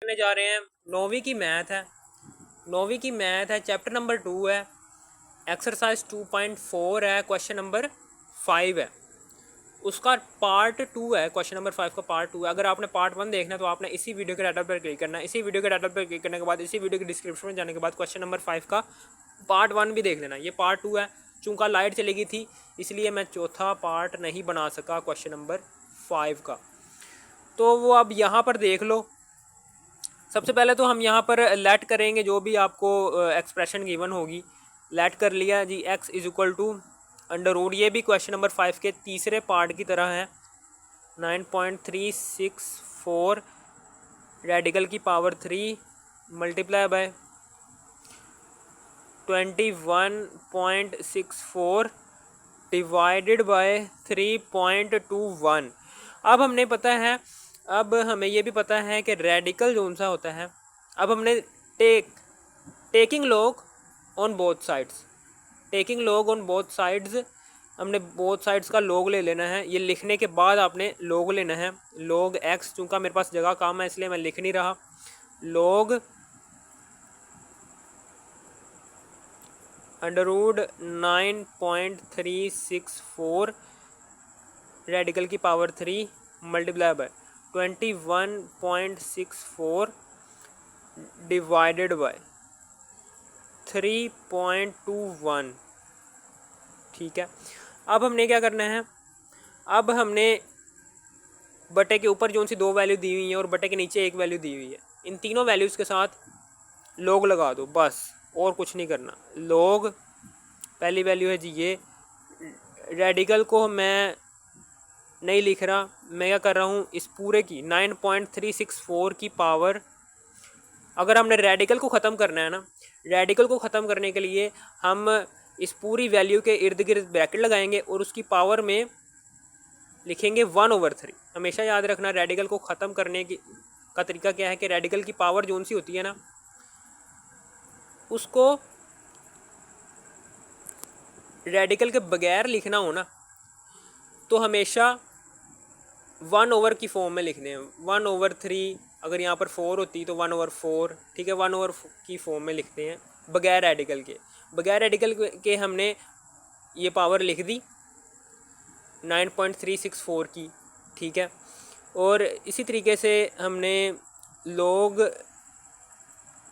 करने जा रहे हैं। 9वीं की मैथ है, 9वीं की मैथ है, चैप्टर नंबर 2 है, एक्सरसाइज 2.4 है, क्वेश्चन नंबर 5 है, उसका पार्ट 2 है। क्वेश्चन नंबर 5 का पार्ट 2 है। अगर आपने पार्ट 1 देखना है तो आपने इसी वीडियो के टाइटल पर क्लिक करना है। इसी वीडियो के टाइटल पर क्लिक करने के बाद इसी वीडियो के डिस्क्रिप्शन में जाने के बाद क्वेश्चन नंबर 5 का पार्ट 1 भी देख लेना। ये पार्ट 2 है, चूँकि लाइट चली गई थी इसलिए मैं चौथा पार्ट नहीं बना सका क्वेश्चन नंबर 5 का, तो वो अब यहाँ पर देख लो। सबसे पहले तो हम यहाँ पर लेट करेंगे जो भी आपको एक्सप्रेशन गिवन होगी। लेट कर लिया जी, x is equal to under root, ये भी क्वेश्चन नंबर 5 के तीसरे पार्ट की तरह है। 9.364 रेडिकल की power 3 multiply by 21.64 divided by 3.21। अब हमने पता है, अब हमें ये भी पता है कि रेडिकल जो सा होता है। अब हमने taking log on both sides, taking log on both sides, हमने बोथ साइड्स का लॉग ले लेना है। ये लिखने के बाद आपने लॉग लेना है। लॉग एक्स, चूँकि मेरे पास जगह कम है इसलिए मैं लिख नहीं रहा। लॉग अंडर रूट 9.364 रेडिकल की power 3 multiply by 21.64 divided by 3.21। ठीक है, अब हमने क्या करना है, अब हमने बटे के ऊपर जो सी 2 वैल्यू दी हुई है और बटे के नीचे 1 वैल्यू दी हुई है, इन तीनों वैल्यूज़ के साथ लॉग लगा दो बस, और कुछ नहीं करना। लॉग पहली वैल्यू है जी ये, रेडिकल को मैं नहीं लिख रहा, मैं क्या कर रहा हूँ, इस पूरे की 9.364 की पावर, अगर हमने रेडिकल को ख़त्म करना है ना, रेडिकल को ख़त्म करने के लिए हम इस पूरी वैल्यू के इर्द गिर्द ब्रैकेट लगाएंगे और उसकी पावर में लिखेंगे 1/3। हमेशा याद रखना रेडिकल को ख़त्म करने की का तरीका क्या है कि रेडिकल की पावर जो सी होती है ना, उसको रेडिकल के बगैर लिखना हो ना तो हमेशा 1/, की फॉर्म में लिखने हैं। 1/3, अगर यहाँ पर 4 होती तो 1/4, ठीक है, 1/, की फॉर्म में लिखते हैं बगैर रेडिकल के। बगैर रेडिकल के हमने ये पावर लिख दी 9.364 की, ठीक है। और इसी तरीके से हमने लॉग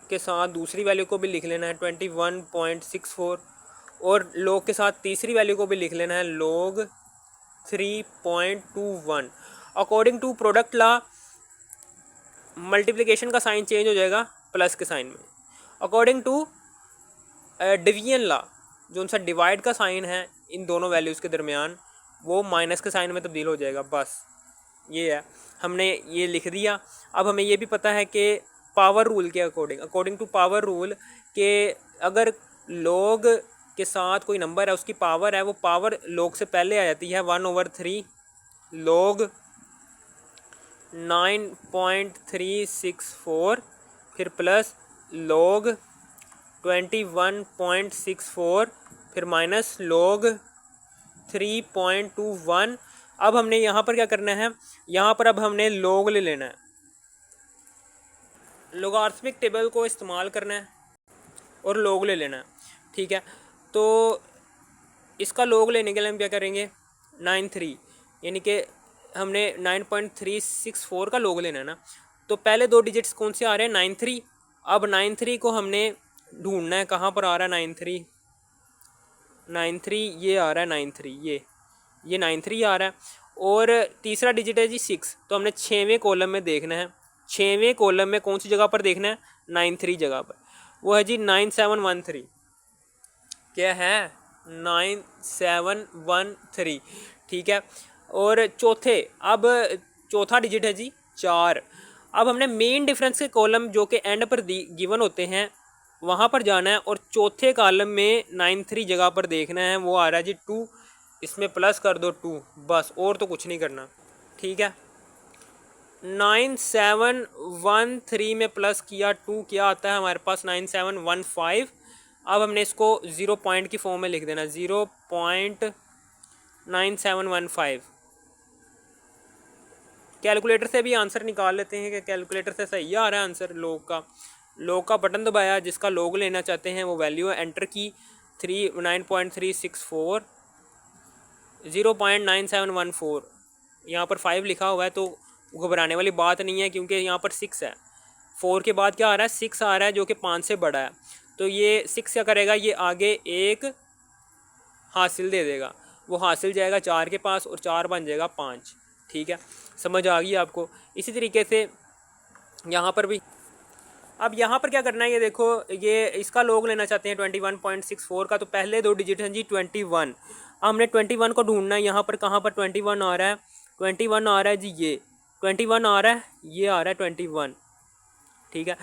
के साथ दूसरी वैल्यू को भी लिख लेना है 21.64, और लॉग के साथ तीसरी वैल्यू को भी लिख लेना है log 3.21। According to product law multiplication का साइन चेंज हो जाएगा प्लस के साइन में। अकॉर्डिंग टू डिवीजन लॉ जो उनसा डिवाइड का साइन है इन दोनों वैल्यूज़ के दरमियान, वो माइनस के साइन में तब्दील हो जाएगा। बस ये है, हमने ये लिख दिया। अब हमें ये भी पता है कि पावर रूल के अकॉर्डिंग टू पावर रूल के अगर लॉग के साथ कोई नंबर है उसकी पावर है, वो पावर लॉग से पहले आ जाती है 1/3 लॉग 9.364 फिर प्लस लॉग 21.64 फिर माइनस लॉग 3.21। अब हमने यहाँ पर क्या करना है, यहाँ पर अब हमने लॉग ले लेना है, लोगारिथमिक टेबल को इस्तेमाल करना है और लॉग ले लेना है, ठीक है। तो इसका लॉग लेने के लिए हम क्या करेंगे, 93, यानी कि हमने 9.364 का लॉग लेना है ना, तो पहले 2 डिजिट्स कौन से आ रहे हैं, 93। अब 93 को हमने ढूंढना है, कहाँ पर आ रहा है 93, 93 ये आ रहा है, 93 ये 93 आ रहा है। और तीसरा डिजिट है जी 6, तो हमने 6वें कॉलम में देखना है। 6वें कॉलम में कौन सी जगह पर देखना है, 93 जगह पर, वो है जी 9713। क्या है, 9713, ठीक है। और अब चौथा डिजिट है जी 4। अब हमने मेन डिफरेंस के कॉलम जो कि एंड पर गिवन होते हैं वहाँ पर जाना है और चौथे कॉलम में 93 जगह पर देखना है, वो आ रहा है जी 2, इसमें प्लस कर दो 2, बस, और तो कुछ नहीं करना, ठीक है। 9713 में प्लस किया 2, क्या आता है हमारे पास 9715। अब हमने इसको 0 पॉइंट की फॉर्म में लिख देना, 0.9715, कैलकुलेटर से भी आंसर निकाल लेते हैं कि कैलकुलेटर से सही आ रहा है आंसर। लॉग का बटन दबाया, जिसका लॉग लेना चाहते हैं वो वैल्यू एंटर की 9.364 0.9714। यहाँ पर 5 लिखा हुआ है तो घबराने वाली बात नहीं है, क्योंकि यहाँ पर 6 है। 4 के बाद क्या आ रहा है, 6 आ रहा है, जो कि 5 से बड़ा है। तो ये 6 क्या करेगा, ये आगे एक हासिल दे देगा, वो हासिल जाएगा 4 के पास और 4 बन जाएगा 5। ठीक है, समझ आ गई आपको। इसी तरीके से यहाँ पर भी, अब यहाँ पर क्या करना है, ये देखो, ये इसका लॉग लेना चाहते हैं 21.64 का, तो पहले 2 डिजिट हैं जी 21। हमने 21 को ढूंढना है। यहाँ पर कहाँ पर 21 आ रहा है, 21 आ रहा है जी, ये 21 आ रहा है, ये आ रहा है 21। ठीक है,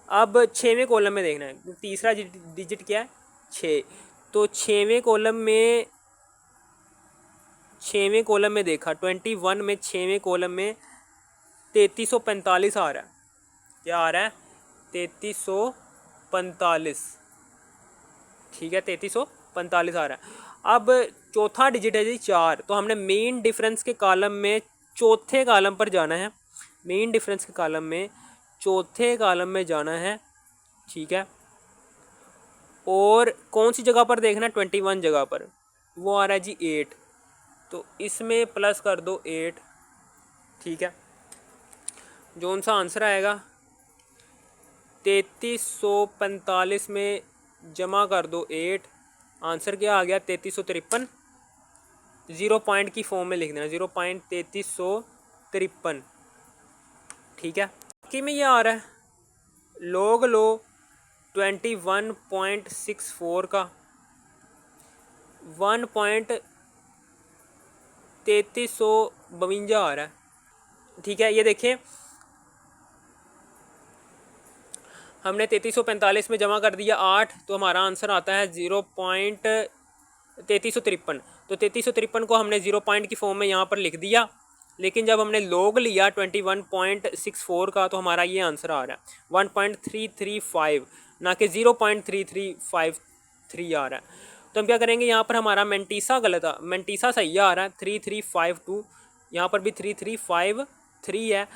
अब 6वें कॉलम में देखना है, तीसरा डिजिट क्या है, 6। तो 6वें कॉलम में देखा, 21 में 6वें कॉलम में 3345 आ रहा है। क्या आ रहा है, 3345। ठीक है, 3345 आ रहा है। अब चौथा डिजिट है जी 4, तो हमने मेन डिफरेंस के कॉलम में चौथे कॉलम पर जाना है। मेन डिफरेंस के कॉलम में चौथे कॉलम में जाना है। ठीक है, और कौन सी जगह पर देखना है, 21 जगह पर, वो आ रहा है जी 8। तो इसमें प्लस कर दो 8। ठीक है, जो सा आंसर आएगा 3345 में जमा कर दो 8, आंसर क्या आ गया 3353। 0 पॉइंट की फॉर्म में लिख देना, 0.3353। ठीक है, बाकी में ये आ रहा है लॉग लो 21.64 का 1.3352 आ रहा है। ठीक है, ये देखें, हमने 3345 में जमा कर दिया 8, तो हमारा आंसर आता है 0.3353। तो 3353 को हमने 0 पॉइंट की फॉर्म में यहाँ पर लिख दिया, लेकिन जब हमने लॉग लिया 21.64 का तो हमारा ये आंसर आ रहा है 1.335, ना कि 0.3353 आ रहा है। तो हम क्या करेंगे, यहाँ पर हमारा मेंटीसा गलत है, मेंटीसा सही आ रहा है 3352, यहाँ पर भी 3353 है।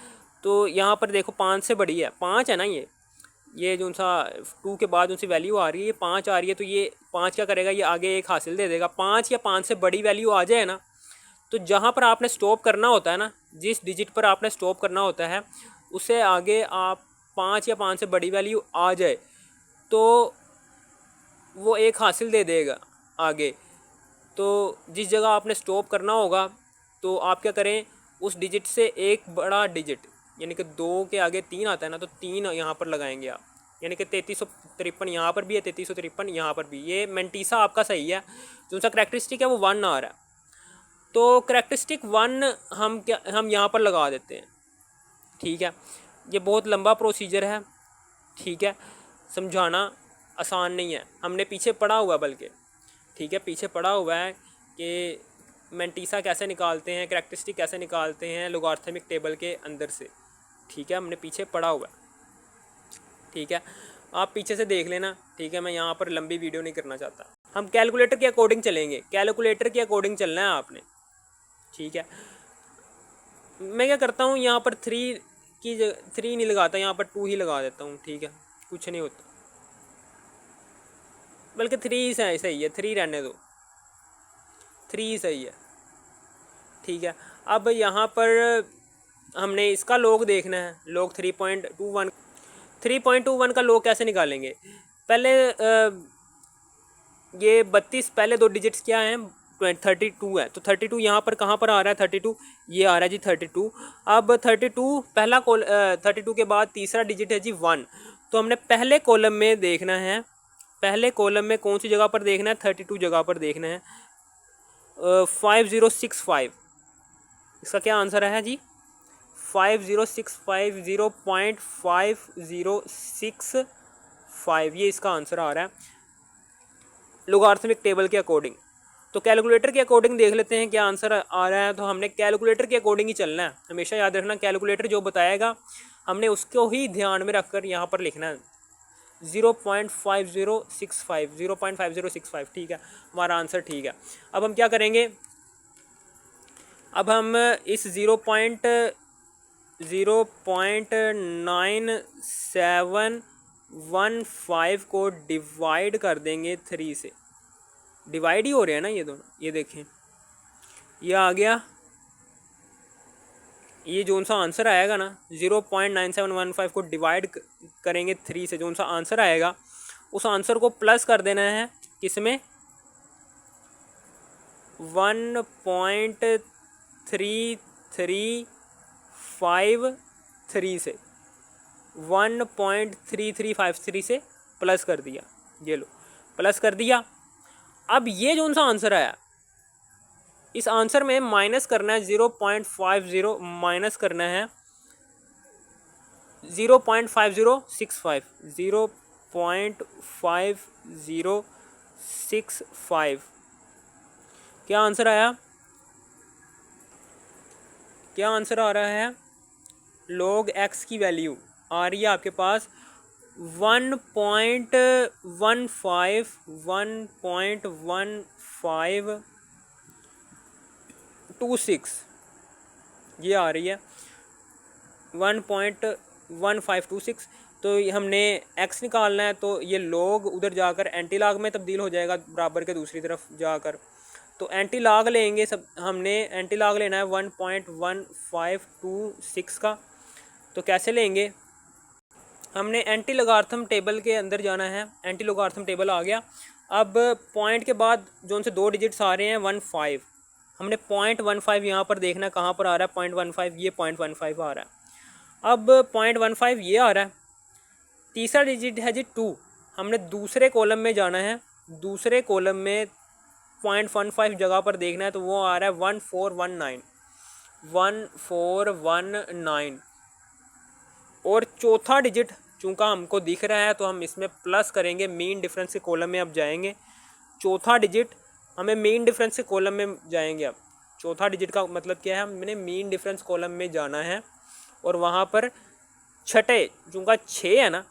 तो यहाँ पर देखो 5 से बड़ी है, 5 है ना, ये जो सा 2 के बाद उनसी वैल्यू आ रही है, ये 5 आ रही है, तो ये 5 क्या करेगा, ये आगे एक हासिल दे देगा। 5 या 5 से बड़ी वैल्यू आ जाए ना, तो जहाँ पर आपने स्टॉप करना होता है ना, जिस डिजिट पर आपने स्टॉप करना होता है, उससे आगे आप 5 या 5 से बड़ी वैल्यू आ जाए तो वो एक हासिल दे देगा आगे। तो जिस जगह आपने स्टॉप करना होगा, तो आप क्या करें, उस डिजिट से एक बड़ा डिजिट, यानी कि 2 के आगे 3 आता है ना, तो 3 यहाँ पर लगाएंगे आप, यानी कि 3353 यहाँ पर भी है, 3353 यहाँ पर भी। ये मेंटीसा आपका सही है, जो सा करैक्टरिस्टिक है वो 1 आ रहा है। तो करैक्टरिस्टिक 1 हम यहाँ पर लगा देते हैं। ठीक है, ये बहुत लंबा प्रोसीजर है। ठीक है, समझाना आसान नहीं है, हमने पीछे पढ़ा हुआ, बल्कि ठीक है पीछे पढ़ा हुआ है कि मेंटीसा कैसे निकालते हैं, करैक्टरिस्टिक कैसे निकालते हैं लोगारिथमिक टेबल के अंदर से। ठीक है, हमने पीछे पढ़ा हुआ है। ठीक है, आप पीछे से देख लेना। ठीक है, मैं यहाँ पर लंबी वीडियो नहीं करना चाहता। हम कैलकुलेटर के अकॉर्डिंग चलेंगे, कैलकुलेटर के अकॉर्डिंग चलना है आपने। ठीक है, मैं क्या करता हूँ, यहाँ पर 3 की जगह 3 नहीं लगाता, यहाँ पर 2 ही लगा देता हूँ। ठीक है, कुछ नहीं होता, बल्कि 3 सही है, 3 रहने दो, 3 सही है। ठीक है, अब यहाँ पर हमने इसका लॉग देखना है, लॉग 3.21 का लॉग कैसे निकालेंगे। पहले ये 32, पहले 2 डिजिट्स क्या हैं, 32 है, तो 32 यहाँ पर कहाँ पर आ रहा है, 32 ये आ रहा है जी 32। अब 32 पहला 32 के बाद तीसरा डिजिट है जी 1, तो हमने पहले कॉलम में देखना है, पहले कॉलम में कौन सी जगह पर देखना है, 32 जगह पर देखना है। 5065, इसका क्या आंसर है जी, 5065, 0.5065, ये इसका आंसर आ रहा है लोगारिथमिक टेबल के अकॉर्डिंग। तो कैलकुलेटर के अकॉर्डिंग देख लेते हैं क्या आंसर आ रहा है। तो हमने कैलकुलेटर के अकॉर्डिंग ही चलना है, हमेशा याद रखना, कैलकुलेटर जो बताएगा हमने उसको ही ध्यान में रखकर यहाँ पर लिखना है 0.5065। ठीक है, हमारा आंसर ठीक है। अब हम क्या करेंगे, अब हम इस 0.9715 को डिवाइड कर देंगे 3 से। डिवाइड ही हो रहे हैं ना ये दोनों, ये देखें ये आ गया। ये जो सा आंसर आएगा ना 0.9715 को डिवाइड करेंगे 3 से, जो सा आंसर आएगा उस आंसर को प्लस कर देना है किसमें, 1.3353 से, 1.3353 से प्लस कर दिया। ये लो प्लस कर दिया। अब ये जो सा आंसर आया इस आंसर में माइनस करना है 0.50, माइनस करना है 0.5065, 0.5065। क्या आंसर आया, क्या आंसर आ रहा है, log x की वैल्यू आ रही है आपके पास 1.1526, ये आ रही है 1.1526। तो हमने x निकालना है, तो ये log उधर जाकर एंटी लॉग में तब्दील हो जाएगा बराबर के दूसरी तरफ जाकर। तो एंटी लॉग लेंगे, सब हमने एंटी लॉग लेना है 1.1526 का। तो कैसे लेंगे, हमने एंटी लोगार्थम टेबल के अंदर जाना है। एंटी लोगार्थम टेबल आ गया। अब पॉइंट के बाद जो उनसे 2 डिजिट्स आ रहे हैं 15, हमने 0.15 यहाँ पर देखना कहाँ पर आ रहा है, 0.15, ये 0.15 आ रहा है। अब 0.15 ये आ रहा है। तीसरा डिजिट है जी 2, हमने दूसरे कॉलम में जाना है, दूसरे कॉलम में 0.15 जगह पर देखना है, तो वो आ रहा है 1419। और चौथा डिजिट चूँकि हमको दिख रहा है तो हम इसमें प्लस करेंगे, मीन डिफरेंस के कॉलम में अब जाएंगे। चौथा डिजिट हमें मीन डिफरेंस के कॉलम में जाएंगे। अब चौथा डिजिट का मतलब क्या है, हमने मीन डिफरेंस कॉलम में जाना है और वहाँ पर छठे, चूँकि 6 है ना,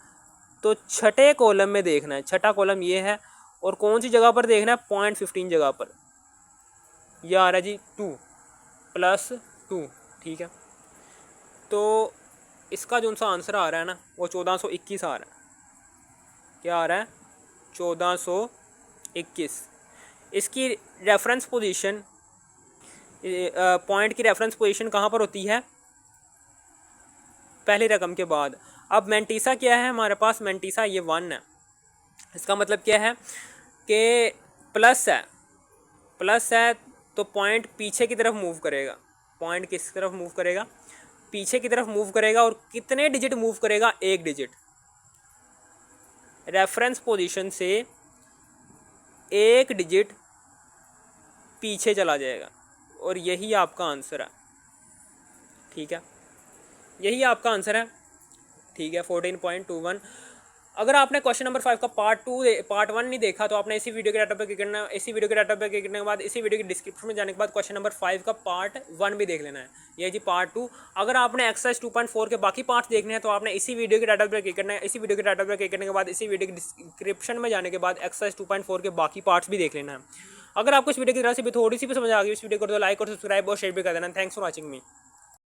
तो छठे कॉलम में देखना है। छठा कॉलम ये है और कौन सी जगह पर देखना है, 0.15 जगह पर। यह आ रहा है जी 2+2, ठीक है। तो इसका जो सा आंसर आ रहा है ना वो 1421 आ रहा है। क्या आ रहा है, 1421। इसकी रेफरेंस पोजीशन, पॉइंट की रेफरेंस पोजीशन कहाँ पर होती है, पहली रकम के बाद। अब मैंटीसा क्या है हमारे पास, मैंटीसा ये 1 है। इसका मतलब क्या है कि प्लस है, प्लस है तो पॉइंट पीछे की तरफ मूव करेगा। पॉइंट किस तरफ मूव करेगा, पीछे की तरफ मूव करेगा। और कितने डिजिट मूव करेगा, 1 डिजिट। रेफरेंस पोजीशन से 1 डिजिट पीछे चला जाएगा और यही आपका आंसर है, ठीक है। यही आपका आंसर है, ठीक है, 14.21। अगर आपने क्वेश्चन नंबर 5 का पार्ट 1 नहीं देखा तो आपने इसी वीडियो के डाटा पर क्लिक करना है। इसी वीडियो के डाटा पर क्लिक करने के बाद इसी वीडियो के डिस्क्रिप्शन में जाने के बाद क्वेश्चन नंबर 5 का पार्ट 1 भी देख लेना है। ये जी पार्ट 2। अगर आपने एक्सरसाइज 2.4 के बाकी पार्ट्स देखने हैं तो आपने इसी वीडियो के डाटा पर क्लिक करना है। इसी वीडियो के डाटा पर क्लिक करने के बाद इसी वीडियो के डिस्क्रिप्शन में जाने के बाद एक्सरसाइज 2.4 के बाकी पार्ट्स भी देख लेना है। अगर आपको इस वीडियो की तरह से भी थोड़ी सी भी समझ आ गई, इस वीडियो को तो लाइक और सब्सक्राइब और शेयर भी कर देना। Thanks for watching me.